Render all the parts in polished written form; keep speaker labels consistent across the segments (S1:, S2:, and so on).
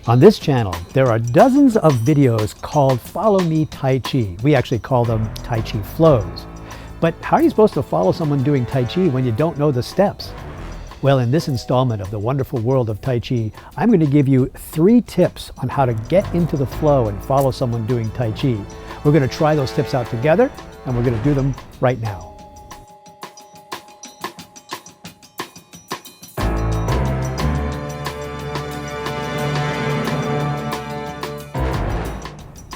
S1: On this channel, there are dozens of videos called Follow Me Tai Chi. We actually call them Tai Chi flows. But how are you supposed to follow someone doing Tai Chi when you don't know the steps? Well, in this installment of the wonderful world of Tai Chi, I'm going to give you 3 tips on how to get into the flow and follow someone doing Tai Chi. We're going to try those tips out together, and we're going to do them right now.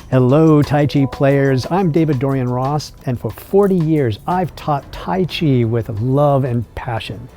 S1: Hello Tai Chi players, I'm David-Dorian Ross, and for 40 years I've taught Tai Chi with love and passion.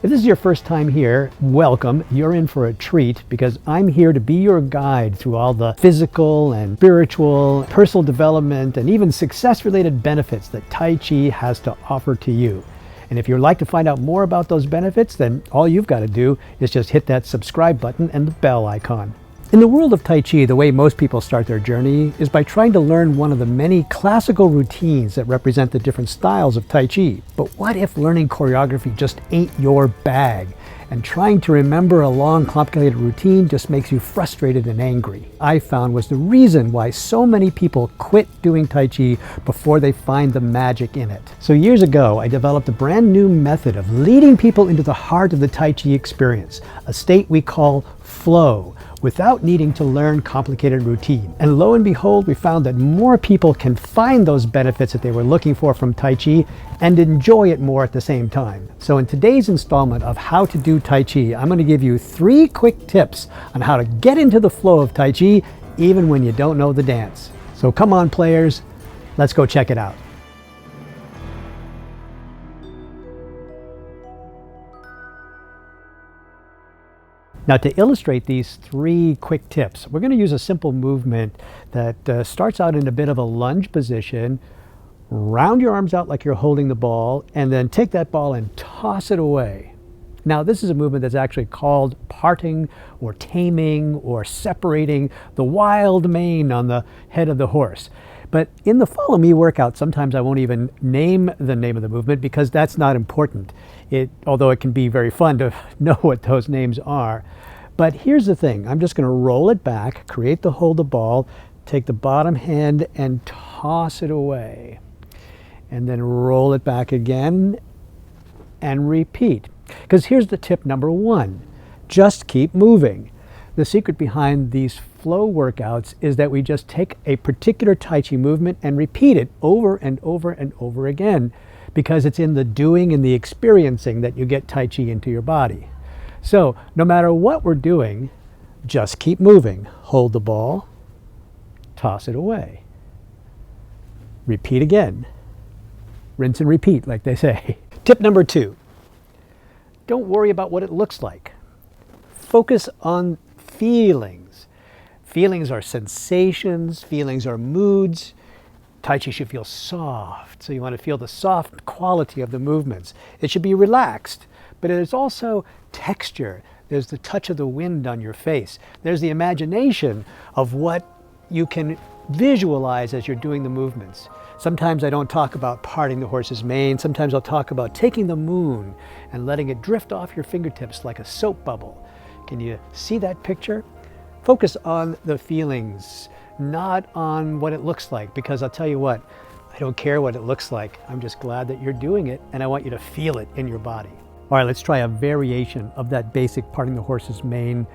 S1: If this is your first time here, welcome. You're in for a treat because I'm here to be your guide through all the physical and spiritual, personal development, and even success-related benefits that Tai Chi has to offer to you. And if you'd like to find out more about those benefits, then all you've got to do is just hit that subscribe button and the bell icon. In the world of Tai Chi, the way most people start their journey is by trying to learn one of the many classical routines that represent the different styles of Tai Chi. But what if learning choreography just ain't your bag, and trying to remember a long, complicated routine just makes you frustrated and angry? I found was the reason why so many people quit doing Tai Chi before they find the magic in it. So years ago, I developed a brand new method of leading people into the heart of the Tai Chi experience, a state we call flow, without needing to learn complicated routine. And lo and behold, we found that more people can find those benefits that they were looking for from Tai Chi and enjoy it more at the same time. So in today's installment of How to Do Tai Chi, I'm going to give you 3 quick tips on how to get into the flow of Tai Chi even when you don't know the dance. So come on players, let's go check it out. Now, to illustrate these 3 quick tips, we're going to use a simple movement that starts out in a bit of a lunge position. Round your arms out like you're holding the ball, and then take that ball and toss it away. Now, this is a movement that's actually called parting or taming or separating the wild mane on the head of the horse. But in the Follow Me workout, sometimes I won't even name the name of the movement because that's not important. Although it can be very fun to know what those names are. But here's the thing, I'm just going to roll it back, create the hold the ball, take the bottom hand and toss it away. And then roll it back again and repeat. Because here's the tip number 1, just keep moving. The secret behind these flow workouts is that we just take a particular Tai Chi movement and repeat it over and over and over again, because it's in the doing and the experiencing that you get Tai Chi into your body. So no matter what we're doing, just keep moving. Hold the ball, toss it away. Repeat again. Rinse and repeat, like they say. Tip number 2, don't worry about what it looks like. Focus on feelings. Feelings are sensations, feelings are moods. Tai Chi should feel soft, so you want to feel the soft quality of the movements. It should be relaxed, but it is also texture. There's the touch of the wind on your face. There's the imagination of what you can visualize as you're doing the movements. Sometimes I don't talk about parting the horse's mane. Sometimes I'll talk about taking the moon and letting it drift off your fingertips like a soap bubble. Can you see that picture? Focus on the feelings, not on what it looks like, because I'll tell you what, I don't care what it looks like. I'm just glad that you're doing it, and I want you to feel it in your body. All right, let's try a variation of that basic parting the horse's mane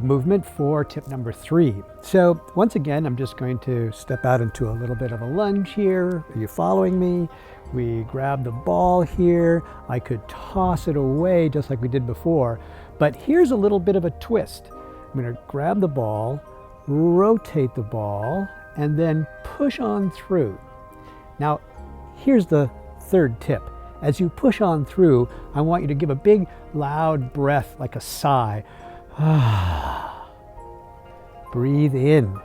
S1: movement for tip number 3. So once again, I'm just going to step out into a little bit of a lunge here. Are you following me? We grab the ball here. I could toss it away just like we did before, but here's a little bit of a twist. I'm going to grab the ball, rotate the ball, and then push on through. Now, here's the 3rd tip. As you push on through, I want you to give a big, loud breath, like a sigh. Breathe in.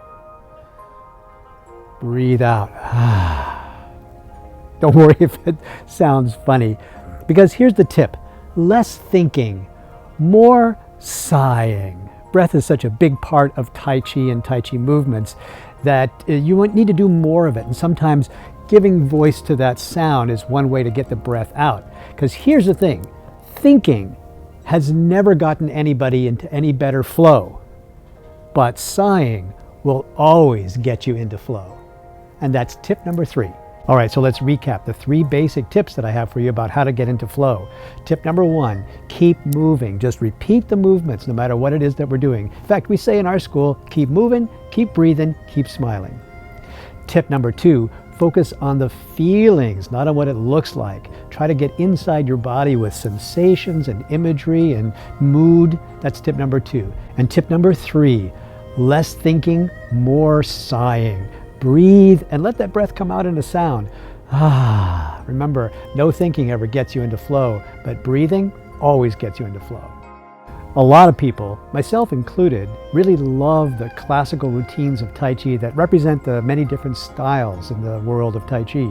S1: Breathe out. Don't worry if it sounds funny, because here's the tip. Less thinking, more sighing. Breath is such a big part of Tai Chi and Tai Chi movements that you need to do more of it. And sometimes giving voice to that sound is one way to get the breath out. Because here's the thing, thinking has never gotten anybody into any better flow. but sighing will always get you into flow. And that's tip number 3. All right, so let's recap the 3 basic tips that I have for you about how to get into flow. Tip number 1, keep moving. Just repeat the movements no matter what it is that we're doing. In fact, we say in our school, keep moving, keep breathing, keep smiling. Tip number 2, focus on the feelings, not on what it looks like. Try to get inside your body with sensations and imagery and mood. That's tip number 2. And tip number 3, less thinking, more sighing. Breathe and let that breath come out in a sound. Ah, remember, no thinking ever gets you into flow, but breathing always gets you into flow. A lot of people, myself included, really love the classical routines of Tai Chi that represent the many different styles in the world of Tai Chi.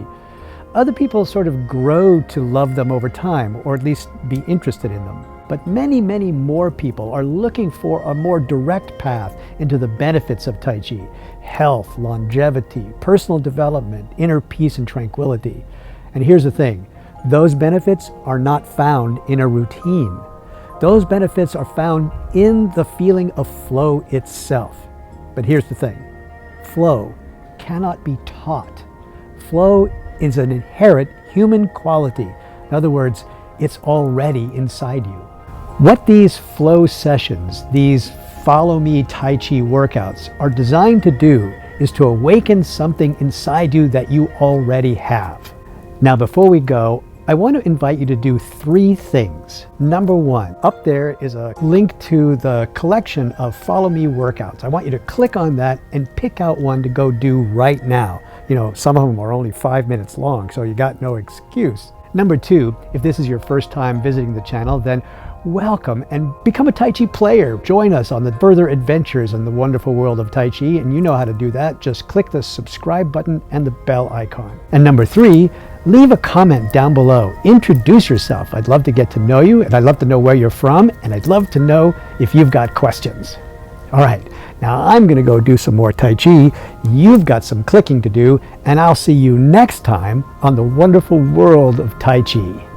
S1: Other people sort of grow to love them over time, or at least be interested in them. But many, many more people are looking for a more direct path into the benefits of Tai Chi: health, longevity, personal development, inner peace and tranquility. And here's the thing, those benefits are not found in a routine. Those benefits are found in the feeling of flow itself. But here's the thing, flow cannot be taught. Flow is an inherent human quality. In other words, it's already inside you. What these flow sessions, these follow me Tai Chi workouts are designed to do is to awaken something inside you that you already have. Now, before we go, I want to invite you to do 3 things. Number 1, up there is a link to the collection of Follow Me workouts. I want you to click on that and pick out one to go do right now. You know, some of them are only 5 minutes long, so you got no excuse. Number 2, if this is your first time visiting the channel, then welcome and become a Tai Chi player. Join us on the further adventures in the wonderful world of Tai Chi, and you know how to do that. Just click the subscribe button and the bell icon. And number 3, leave a comment down below. Introduce yourself. I'd love to get to know you, and I'd love to know where you're from, and I'd love to know if you've got questions. All right, now I'm going to go do some more Tai Chi. You've got some clicking to do, and I'll see you next time on the wonderful world of Tai Chi.